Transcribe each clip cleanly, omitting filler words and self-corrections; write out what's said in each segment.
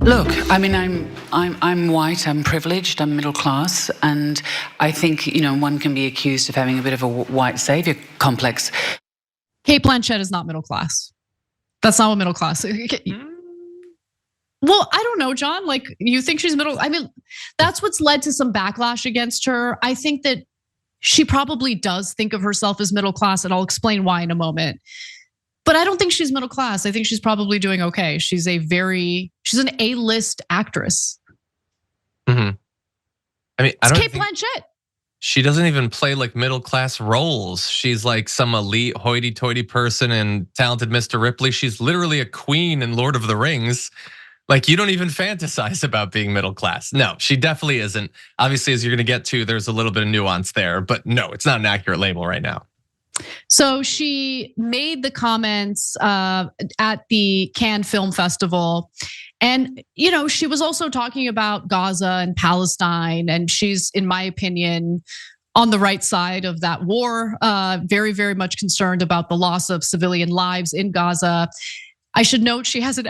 Look, I mean, I'm white, I'm privileged, I'm middle class, and I think, one can be accused of having a bit of a white savior complex. Cate Blanchett is not middle class. That's not what middle class is. Well, I don't know, John. Like, you think she's middle? I mean, that's what's led to some backlash against her. I think that she probably does think of herself as middle class, and I'll explain why in a moment. But I don't think she's middle class. I think she's probably doing okay. She's an A-list actress. I mean, it's Cate Blanchett. She doesn't even play like middle class roles. She's like some elite hoity-toity person in Talented Mr. Ripley. She's literally a queen in Lord of the Rings. Like, you don't even fantasize about being middle class. No, she definitely isn't. Obviously, as you're gonna get to, there's a little bit of nuance there, but no, it's not an accurate label right now. So she made the comments at the Cannes Film Festival. And she was also talking about Gaza and Palestine, and she's, in my opinion, on the right side of that war. Very, very much concerned about the loss of civilian lives in Gaza. I should note she has an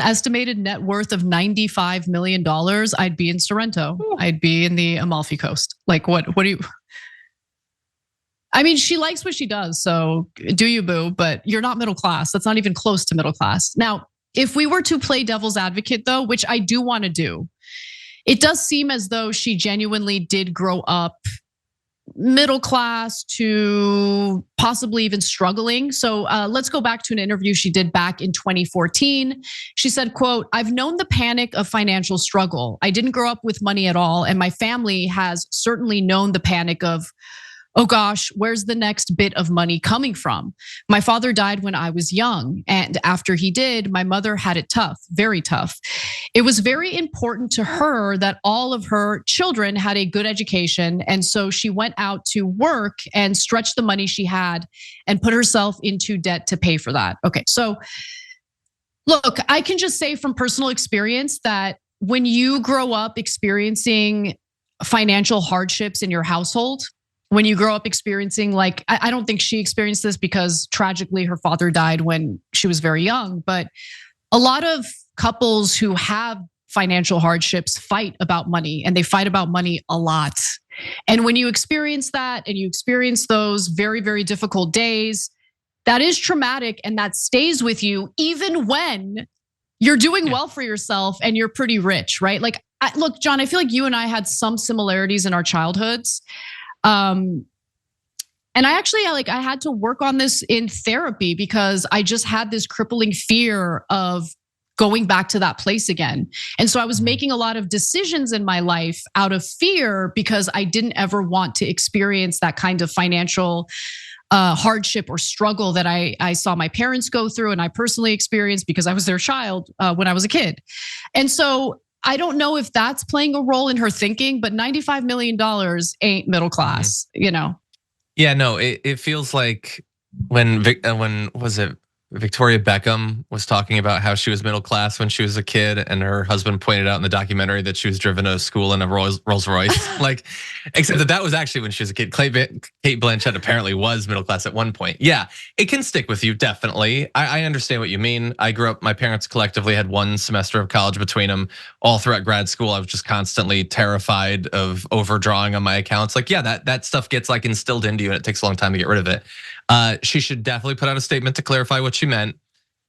estimated net worth of $95 million. I'd be in Sorrento. I'd be in the Amalfi Coast. Like, what do you? I mean, she likes what she does, so do you, boo? But you're not middle class. That's not even close to middle class. Now, if we were to play devil's advocate, though, which I do want to do, it does seem as though she genuinely did grow up middle class to possibly even struggling. So let's go back to an interview she did back in 2014. She said, quote, "I've known the panic of financial struggle. I didn't grow up with money at all, and my family has certainly known the panic of, oh gosh, where's the next bit of money coming from? My father died when I was young, and after he did, my mother had it tough, very tough. It was very important to her that all of her children had a good education, and so she went out to work and stretch the money she had and put herself into debt to pay for that." Okay, so look, I can just say from personal experience that when you grow up experiencing financial hardships in your household, when you grow up experiencing, like, I don't think she experienced this because tragically her father died when she was very young, but a lot of couples who have financial hardships fight about money, and they fight about money a lot. And when you experience that and you experience those very, very difficult days, that is traumatic and that stays with you even when you're doing well for yourself and you're pretty rich, right? Like, look, John, I feel like you and I had some similarities in our childhoods. And I actually I had to work on this in therapy because I just had this crippling fear of going back to that place again. And so I was making a lot of decisions in my life out of fear because I didn't ever want to experience that kind of financial hardship or struggle that I saw my parents go through and I personally experienced because I was their child when I was a kid. And so I don't know if that's playing a role in her thinking, but $95 million ain't middle class, Yeah, no, it feels like when was it Victoria Beckham was talking about how she was middle class when she was a kid, and her husband pointed out in the documentary that she was driven to school in a Rolls Royce. Like, except that was actually when she was a kid. Cate Blanchett apparently was middle class at one point. Yeah, it can stick with you, definitely. I understand what you mean. I grew up, my parents collectively had one semester of college between them. All throughout grad school, I was just constantly terrified of overdrawing on my accounts. Like, yeah, that stuff gets like instilled into you, and it takes a long time to get rid of it. She should definitely put out a statement to clarify what she meant.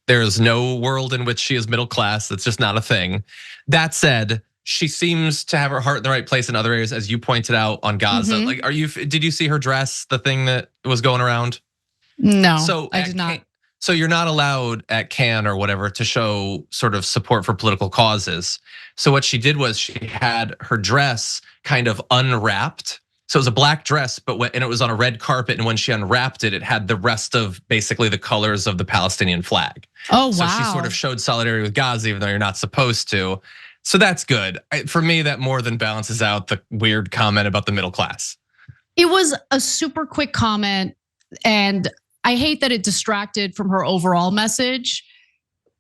There is no world in which she is middle class. That's just not a thing. That said, she seems to have her heart in the right place in other areas, as you pointed out on Gaza. Like, did you see her dress, the thing that was going around? No, so I did not. So you're not allowed at Cannes or whatever to show sort of support for political causes. So what she did was she had her dress kind of unwrapped. So it was a black dress, and it was on a red carpet. And when she unwrapped it, it had the rest of basically the colors of the Palestinian flag. Oh, wow. So she sort of showed solidarity with Gaza, even though you're not supposed to. So that's good. For me, that more than balances out the weird comment about the middle class. It was a super quick comment, and I hate that it distracted from her overall message.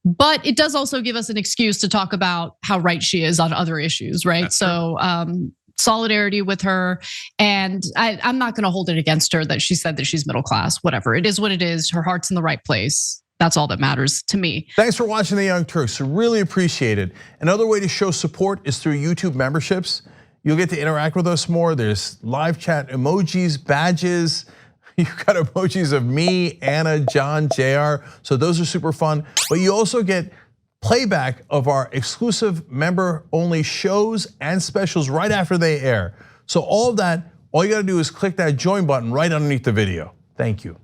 But it does also give us an excuse to talk about how right she is on other issues, right? That's so solidarity with her. And I'm not gonna hold it against her that she said that she's middle class, whatever. It is what it is. Her heart's in the right place. That's all that matters to me. Thanks for watching the Young Turks. Really appreciate it. Another way to show support is through YouTube memberships. You'll get to interact with us more. There's live chat emojis, badges. You've got emojis of me, Anna, John, JR. So those are super fun. But you also get playback of our exclusive member-only shows and specials right after they air. So all of that, all you gotta do is click that join button right underneath the video. Thank you.